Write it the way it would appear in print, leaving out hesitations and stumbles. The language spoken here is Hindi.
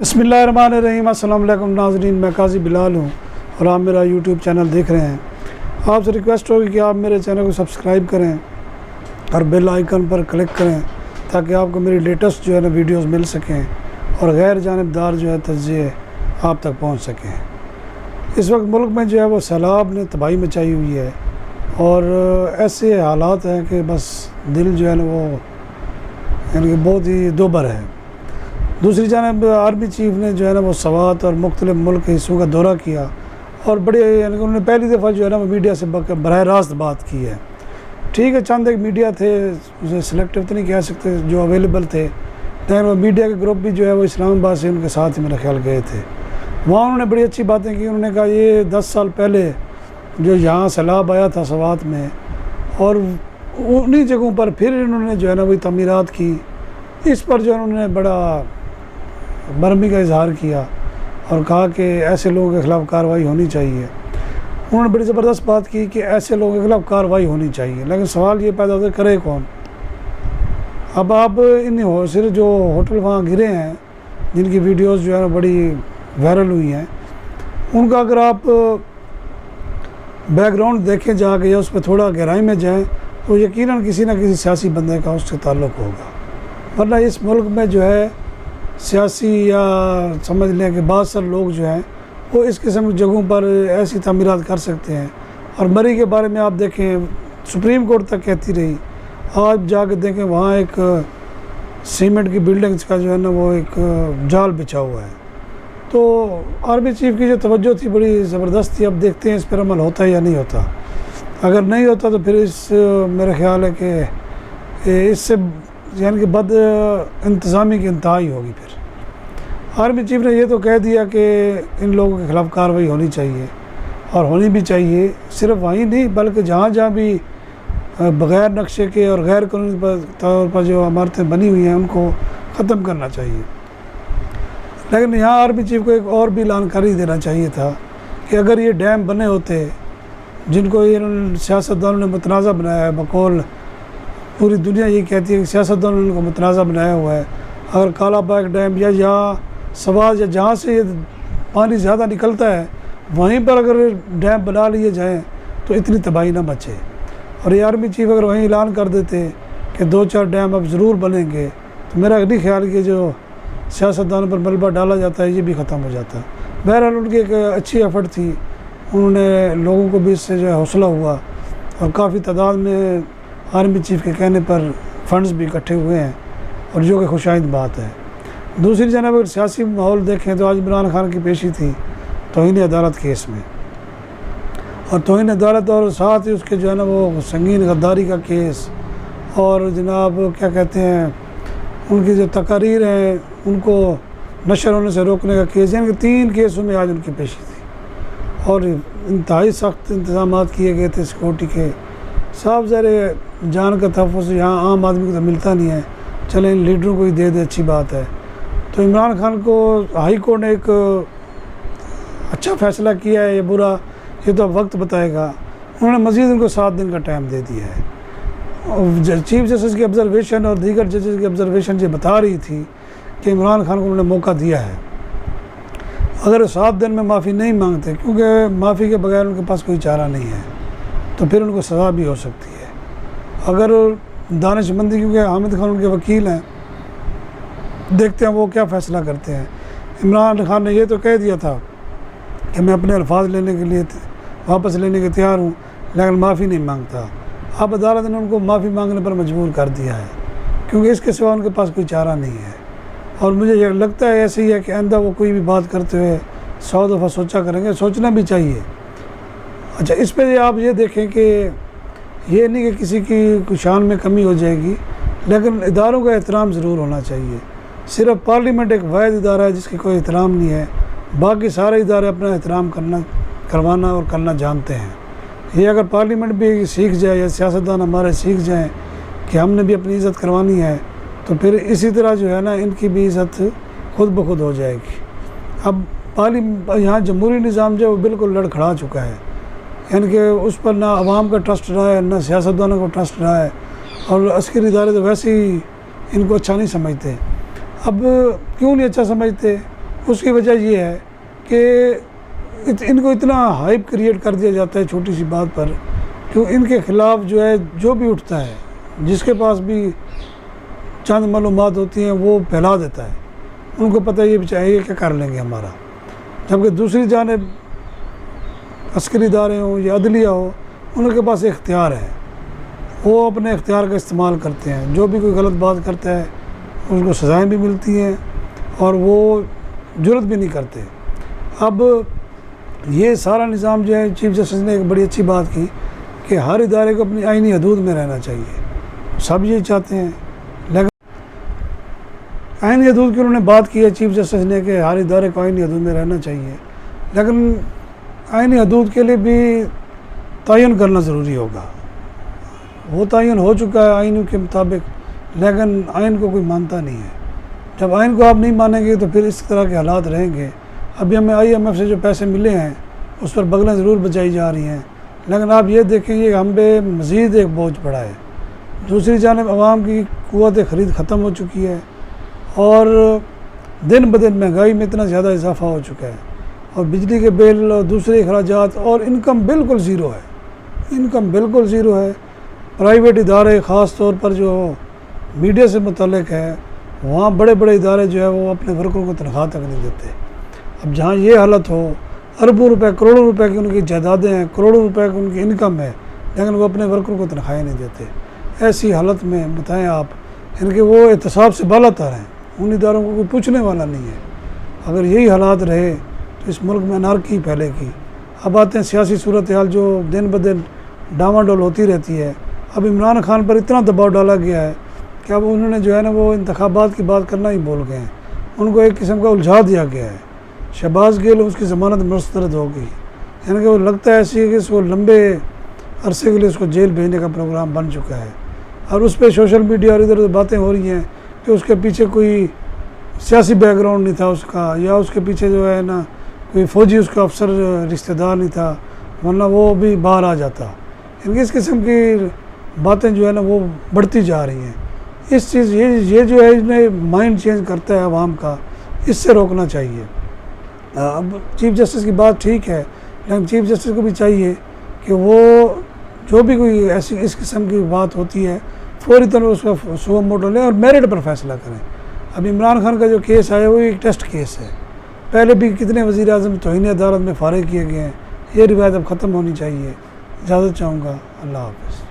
बिस्मिल्लाहिर्रहमानिर्रहीम। अस्सलाम वालेकुम नाज़रीन, मैं काजी बिलाल हूँ और आप मेरा यूट्यूब चैनल देख रहे हैं। आपसे रिक्वेस्ट होगी कि आप मेरे चैनल को सब्सक्राइब करें और बेल आइकन पर क्लिक करें ताकि आपको मेरी लेटेस्ट जो है ना वीडियोस मिल सकें और गैर जानिबदार जो है तज्ज़िये आप तक पहुँच सकें। इस वक्त मुल्क में जो है वो सैलाब ने तबाही मचाई हुई है और ऐसे हालात हैं कि बस दिल जो है ना वो यानी कि बहुत ही दोबर है। दूसरी जानब आर्मी चीफ़ ने जो है ना वो सवात और मुख्तलिफ मुल्क के हिस्सों का दौरा किया और बड़े यानी कि उन्होंने पहली दफ़ा जो है ना वो मीडिया से बराह रास्त बात की है। ठीक है, चंद एक मीडिया थे, उसे सिलेक्टिव तो नहीं कह सकते, जो अवेलेबल थे, लेकिन वो मीडिया के ग्रुप भी जो है वो इस्लामाबाद से उनके साथ ही मेरा ख्याल गए थे। वहाँ उन्होंने बड़ी अच्छी बातें की। उन्होंने कहा ये 10 साल पहले जो यहाँ सैलाब आया था सवात में और उन्हीं जगहों पर फिर इन्होंने जो है ना वही तमीरात की। इस पर जो है उन्होंने बड़ा बरहमी का इजहार किया और कहा कि ऐसे लोगों के ख़िलाफ़ कार्रवाई होनी चाहिए। उन्होंने बड़ी ज़बरदस्त बात की कि ऐसे लोगों के ख़िलाफ़ कार्रवाई होनी चाहिए, लेकिन सवाल ये पैदा होता है करे कौन। अब आप इन सिर्फ जो होटल वहाँ गिरे हैं जिनकी वीडियोस जो है ना बड़ी वायरल हुई हैं, उनका अगर आप बैकग्राउंड देखें जाके या उस पर थोड़ा गहराई में जाएँ तो यकीनन किसी न किसी सियासी बंदे का उससे ताल्लुक़ होगा। वरना इस मुल्क में जो है सियासी या समझ लें कि बहुत सारे लोग जो हैं वो इस किस्म की जगहों पर ऐसी तमीरात कर सकते हैं। और मरी के बारे में आप देखें, सुप्रीम कोर्ट तक कहती रही, आज जाके देखें वहाँ एक सीमेंट की बिल्डिंग्स का जो है ना वो एक जाल बिछा हुआ है। तो आर्मी चीफ़ की जो तवज्जो थी बड़ी ज़बरदस्त थी। अब देखते हैं इस पर अमल होता है या नहीं होता। अगर नहीं होता तो फिर मेरा ख़्याल है कि इससे यानी कि बद इंतज़ामी की इंतहाई होगी। फिर आर्मी चीफ़ ने ये तो कह दिया कि इन लोगों के ख़िलाफ़ कार्रवाई होनी चाहिए और होनी भी चाहिए। सिर्फ वहीं नहीं बल्कि जहाँ जहाँ भी बग़ैर नक्शे के और गैर कानूनी तौर पर जो इमारतें बनी हुई हैं उनको ख़त्म करना चाहिए। लेकिन यहाँ आर्मी चीफ़ को एक और भी जानकारी देना चाहिए था कि अगर ये डैम बने होते जिनको इन सियासतदानों ने मुतनाज़ा बनाया है, बकौल पूरी दुनिया ये कहती है कि सियासतदानों ने उनको मुतनाज़ा बनाया हुआ है, अगर कालाबाग डैम या यहाँ सवाल या जहाँ से ये पानी ज़्यादा निकलता है वहीं पर अगर डैम बना लिए जाएँ तो इतनी तबाही ना बचे। और ये आर्मी चीफ़ अगर वहीं ऐलान कर देते कि 2-4 डैम अब ज़रूर बनेंगे तो मेरा नहीं ख्याल कि जो सियासतदानों पर मलबा डाला जाता है ये भी ख़त्म हो जाता। बहरहाल उनकी एक अच्छी एफ़र्ट थी, उन्होंने लोगों को भी इससे जो है हौसला हुआ और काफ़ी तादाद में आर्मी चीफ़ के कहने पर फंड्स भी इकट्ठे हुए हैं और जो कि खुशाइंद बात है। दूसरी जानब अगर सियासी माहौल देखें तो आज इमरान खान की पेशी थी तौहीन अदालत केस में, और तौहीन अदालत और साथ ही उसके जो है ना वो संगीन गद्दारी का केस और जनाब क्या कहते हैं उनकी जो तकारीर हैं उनको नशर होने से रोकने का केस, यानी कि 3 केसों में आज उनकी पेशी थी और इंतहाई सख्त इंतजाम किए गए थे सिक्योरिटी के। साफ ज़ाहिर जान का तहफ़्फ़ुज़ यहाँ आम आदमी को तो मिलता नहीं है, चलें इन लीडरों को ही दे दे, अच्छी बात है। तो इमरान खान को हाई कोर्ट ने एक अच्छा फ़ैसला किया है या बुरा ये तो अब वक्त बताएगा। उन्होंने मज़ीद उनको 7 दिन का टाइम दे दिया है और चीफ़ जस्टिस की ऑब्ज़रवेशन और दीगर जजेस की ऑब्ज़रवेशन ये बता रही थी कि इमरान खान को उन्होंने मौका दिया है। अगर 7 दिन में माफ़ी नहीं मांगते, क्योंकि माफ़ी के बगैर उनके पास कोई चारा नहीं है, तो फिर उनको सज़ा भी हो सकती है। अगर दानिशमंदी, क्योंकि हामिद खान उनके वकील हैं, देखते हैं वो क्या फ़ैसला करते हैं। इमरान खान ने ये तो कह दिया था कि मैं अपने अल्फाज लेने के लिए वापस लेने के तैयार हूँ लेकिन माफ़ी नहीं मांगता। अब अदालत ने उनको माफ़ी मांगने पर मजबूर कर दिया है क्योंकि इसके सिवा उनके पास कोई चारा नहीं है। और मुझे ये लगता है ऐसे ही है कि आइंदा वो कोई भी बात करते हुए 100 दफ़ा सोचा करेंगे, सोचना भी चाहिए। अच्छा, इस पर आप ये देखें कि ये नहीं कि किसी की शान में कमी हो जाएगी, लेकिन इदारों का एहतराम ज़रूर होना चाहिए। सिर्फ पार्लियामेंट एक वाहिद इदारा है जिसकी कोई एहतराम नहीं है, बाकी सारे इदारे अपना एहतराम करवाना और करना जानते हैं। ये अगर पार्लियामेंट भी सीख जाए या सियासतदान हमारे सीख जाएँ कि हमने भी अपनी इज़्ज़त करवानी है तो फिर इसी तरह जो है ना इनकी भी इज़्ज़त खुद ब खुद हो जाएगी। अब यहाँ जमहूरी निज़ाम जो है वो बिल्कुल लड़खड़ा चुका है, यानी कि उस पर ना आवाम का ट्रस्ट रहा है ना सियासतदानों का ट्रस्ट रहा है और अस्करी इदारे तो वैसे ही इनको अच्छा नहीं समझते। अब क्यों नहीं अच्छा समझते? उसकी वजह ये है कि इनको इतना हाइप क्रिएट कर दिया जाता है छोटी सी बात पर, कि इनके ख़िलाफ़ जो है जो भी उठता है, जिसके पास भी चंद मालूमात होती हैं वो फैला देता है। उनको पता है ये चाहिए क्या कर लेंगे हमारा। जबकि दूसरी जानिब अस्करी इदारे हों या अदलिया हो, उनके पास इख्तियार है, वो अपने इख्तियार का इस्तेमाल करते हैं। जो भी कोई गलत बात करता है उसको सज़ाएँ भी मिलती हैं और वो जुर्रत भी नहीं करते। अब ये सारा निज़ाम जो है, चीफ जस्टिस ने एक बड़ी अच्छी बात की कि हर इदारे को अपनी आईनी हदूद में रहना चाहिए। सब यही चाहते हैं, लेकिन आईनी हदूद की उन्होंने बात की है चीफ जस्टिस ने कि हर इदारे को आईनी हदूद में रहना चाहिए, लेकिन आईनी हदूद के लिए भी तयन करना ज़रूरी होगा। वो तयन हो चुका है आइन के मुताबिक, लेकिन आइन को कोई मानता नहीं है। जब आइन को आप नहीं मानेंगे तो फिर इस तरह के हालात रहेंगे। अभी हमें IMF से जो पैसे मिले हैं उस पर बगलें ज़रूर बचाई जा रही हैं, लेकिन आप ये देखेंगे हम पे मज़ीद एक बोझ पड़ा है। दूसरी जानिब आवाम की क़ुव्वत ख़रीद ख़त्म हो चुकी है और दिन ब दिन महंगाई में इतना ज़्यादा इजाफ़ा हो चुका है, और बिजली के बिल और दूसरे अखराजात, और इनकम बिल्कुल ज़ीरो है। इनकम बिल्कुल ज़ीरो है। प्राइवेट इदारे ख़ास तौर पर जो मीडिया से मुतल्लिक़ है, वहाँ बड़े बड़े इदारे जो है वो अपने वर्करों को तनख्वाह तक नहीं देते। अब जहाँ ये हालत हो, अरबों रुपए करोड़ों रुपए की उनकी जायदादें हैं, करोड़ों रुपए की उनकी इनकम है, लेकिन वो अपने वर्करों को तनख्वाहें नहीं देते। ऐसी हालत में बताएं आप, इनके वो एहतसाब से बाला तर हैं, उन इदारों को कोई पूछने वाला नहीं है। अगर यही हालात रहे तो इस मुल्क में अनारकी फैलेगी। अब आते हैं सियासी सूरत हाल जो दिन ब दिन डामाडोल होती रहती है। अब इमरान खान पर इतना दबाव डाला गया है कि अब उन्होंने जो है ना वो इंतखाबात की बात करना ही भूल गए हैं। उनको एक किस्म का उलझा दिया गया है। शहबाज गिल उसकी ज़मानत मुस्तरद हो गई, यानी कि वो लगता है ऐसी है कि इसको लंबे अरसे के लिए उसको जेल भेजने का प्रोग्राम बन चुका है। और उस पर सोशल मीडिया और इधर उधर बातें हो रही हैं कि उसके पीछे कोई सियासी बैकग्राउंड नहीं था उसका, या उसके पीछे जो है ना कोई फ़ौजी उसका अफसर रिश्तेदार नहीं था, वरना वो भी बाहर आ जाता। यानी इस किस्म की बातें जो है ना वो बढ़ती जा रही हैं। इस चीज़ ये जो है इसमें माइंड चेंज करता है आवाम का, इससे रोकना चाहिए। अब चीफ जस्टिस की बात ठीक है, लेकिन चीफ जस्टिस को भी चाहिए कि वो जो भी कोई ऐसी इस किस्म की बात होती है फौरी तौर पर उसका सुओ मोटो लें और मेरिट पर फैसला करें। अब इमरान खान का जो केस आया वो एक टेस्ट केस है। पहले भी कितने वज़ीर आज़म तौहीन अदालत में फारिग किए गए हैं। ये रिवायत अब ख़त्म होनी चाहिए। इजाज़त चाहूँगा। अल्लाह हाफ़िज़।